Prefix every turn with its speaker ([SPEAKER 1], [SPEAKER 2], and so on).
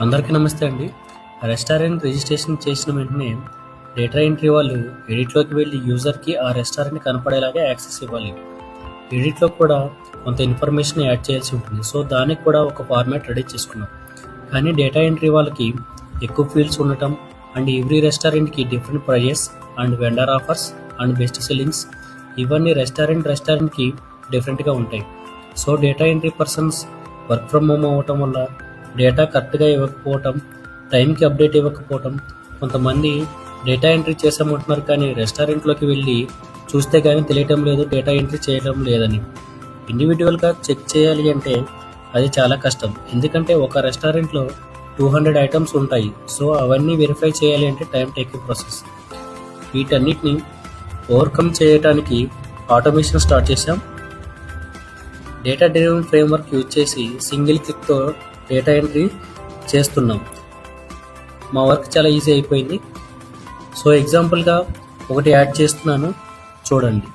[SPEAKER 1] అందరికీ నమస్తే అండి. రెస్టారెంట్ రిజిస్ట్రేషన్ చేసిన వెంటనే డేటా ఎంట్రీ వాళ్ళు ఎడిట్‌లోకి వెళ్ళి యూజర్‌కి ఆ రెస్టారెంట్ కనపడేలాగా యాక్సెస్ ఇవ్వాలి. ఎడిట్‌లో కూడా కొంత ఇన్ఫర్మేషన్ యాడ్ చేయాల్సి ఉంటుంది. సో, దానికి కూడా ఒక ఫార్మాట్ రెడీ చేసుకున్నాం. కానీ డేటా ఎంట్రీ వాళ్ళకి ఎక్కువ ఫీల్డ్స్ ఉండటం అండ్ ఎవ్రీ రెస్టారెంట్‌కి different prices and vendor offers and best sellings ఇవన్నీ రెస్టారెంట్‌కి డిఫరెంట్‌గా ఉంటాయి. So, data entry persons work from home అవ్వటం వల్ల డేటా కరెక్ట్గా ఇవ్వకపోవటం, టైంకి అప్డేట్ ఇవ్వకపోవటం, కొంతమంది డేటా ఎంట్రీ చేసామంటున్నారు కానీ రెస్టారెంట్లోకి వెళ్ళి చూస్తే కానీ తెలియటం లేదు డేటా ఎంట్రీ చేయడం లేదని. ఇండివిజువల్గా చెక్ చేయాలి అంటే అది చాలా కష్టం. ఎందుకంటే ఒక రెస్టారెంట్లో 200 ఐటమ్స్ ఉంటాయి. సో అవన్నీ వెరిఫై చేయాలి అంటే టైం టేకింగ్ ప్రాసెస్. వీటన్నిటిని ఓవర్కమ్ చేయడానికి ఆటోమేషన్ స్టార్ట్ చేసాం. డేటా డ్రివెన్ ఫ్రేమ్వర్క్ యూజ్ చేసి సింగిల్ క్లిక్తో డేటా ఎంట్రీ చేస్తున్నాం. మా వర్క్ చాలా ఈజీ అయిపోయింది. సో ఎగ్జాంపుల్గా ఒకటి యాడ్ చేస్తున్నాను, చూడండి.